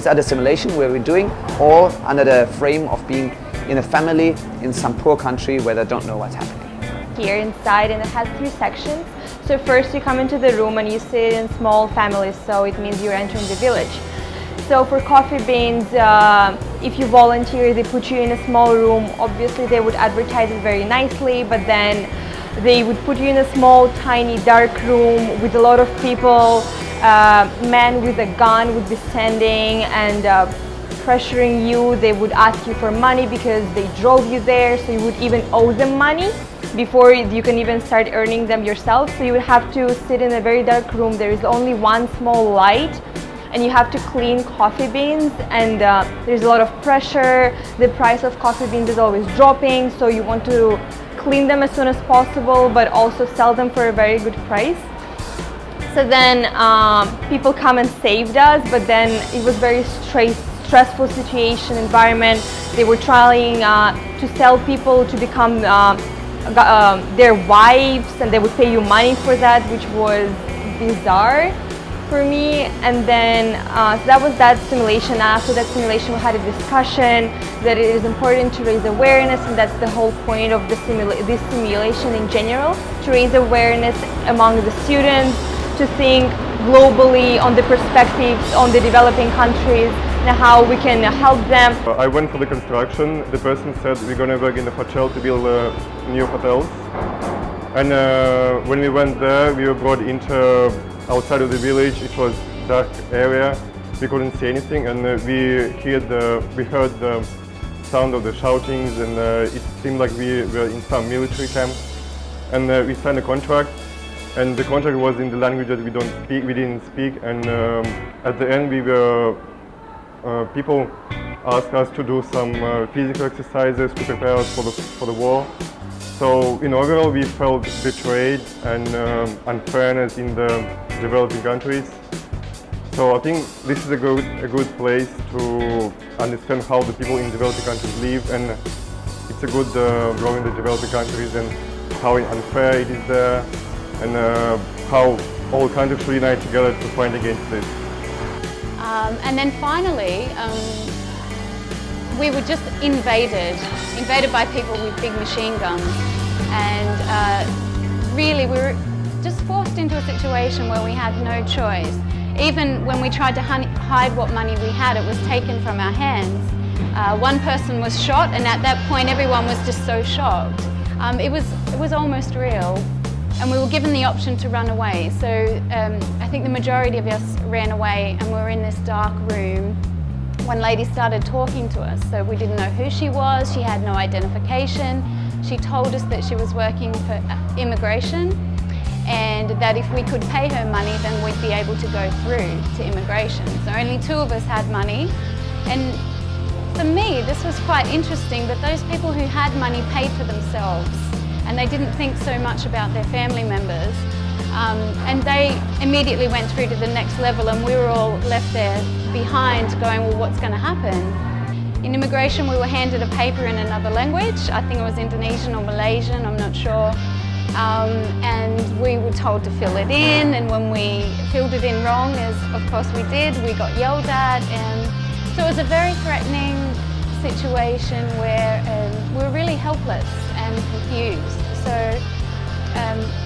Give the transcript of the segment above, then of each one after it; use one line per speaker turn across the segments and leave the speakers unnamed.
these are the simulation where we're doing, all under the frame of being in a family in some poor country where they don't know what's happening.
Here inside, and it has 3 sections. So first you come into the room and you sit in small families, so it means you're entering the village. So for coffee beans, if you volunteer, they put you in a small room. Obviously they would advertise it very nicely, but then they would put you in a small, tiny, dark room with a lot of people. Man with a gun would be standing and pressuring you. They would ask you for money because they drove you there, so you would even owe them money before you can even start earning them yourself. So you would have to sit in a very dark room. There is only one small light, and you have to clean coffee beans, and there's a lot of pressure. The price of coffee beans is always dropping, so you want to clean them as soon as possible, but also sell them for a very good price. So then people come and saved us, but then it was very stressful situation, environment. They were trying to sell people to become their wives, and they would pay you money for that, which was bizarre for me. And then so that was that simulation. After that simulation we had a discussion that it is important to raise awareness, and that's the whole point of this simulation in general, to raise awareness among the students, to think globally on the perspectives on the developing countries and how we can help them.
I went for the construction. The person said we're going to work in the hotel to build new hotels. And when we went there, we were brought into outside of the village. It was a dark area. We couldn't see anything, and we heard the sound of the shoutings, and it seemed like we were in some military camp. And we signed a contract, and the contract was in the language that we didn't speak. And at the end, people asked us to do some physical exercises to prepare us for the war. So in overall, we felt betrayed and unfairness in the developing countries. So I think this is a good place to understand how the people in developing countries live, and it's a good role in the developing countries and how unfair it is there, and how all countries should unite together to fight against this.
And then finally, we were just invaded by people with big machine guns, and really we were just forced into a situation where we had no choice. Even when we tried to hide what money we had, it was taken from our hands. One person was shot, and at that point everyone was just so shocked. It was almost real, and we were given the option to run away. So I think the majority of us ran away, and we were in this dark room. One lady started talking to us, so we didn't know who she was. She had no identification. She told us that she was working for immigration, and that if we could pay her money, then we'd be able to go through to immigration. So only 2 of us had money, and for me this was quite interesting that those people who had money paid for themselves, and they didn't think so much about their family members, and they immediately went through to the next level, and we were all left there behind going, well, what's going to happen? In immigration we were handed a paper in another language. I think it was Indonesian or Malaysian, I'm not sure. And we were told to fill it in, and when we filled it in wrong, as of course we did, we got yelled at, and so it was a very threatening situation where we were really helpless and confused. So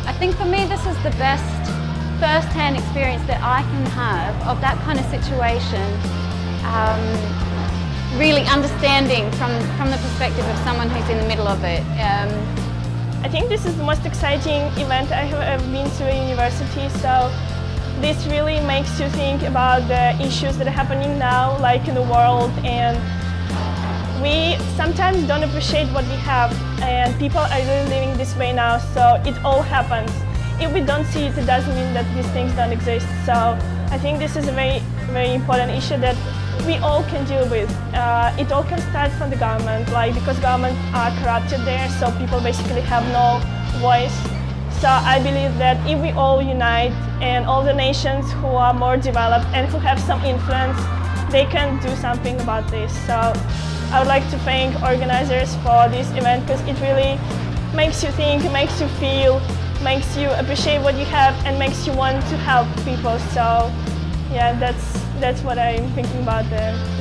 I think for me this is the best first-hand experience that I can have of that kind of situation, really understanding from the perspective of someone who's in the middle of it.
I think this is the most exciting event I have ever been to at university, so this really makes you think about the issues that are happening now, like in the world, and we sometimes don't appreciate what we have, and people are really living this way now, so it all happens. If we don't see it, it doesn't mean that these things don't exist. So I think this is a very, very important issue that we all can deal with. It all can start from the government, because governments are corrupted there, so people basically have no voice. So I believe that if we all unite, and all the nations who are more developed and who have some influence, they can do something about this. So I would like to thank organizers for this event, because it really makes you think, makes you feel, makes you appreciate what you have, and makes you want to help people. So yeah, that's that's what I'm thinking about the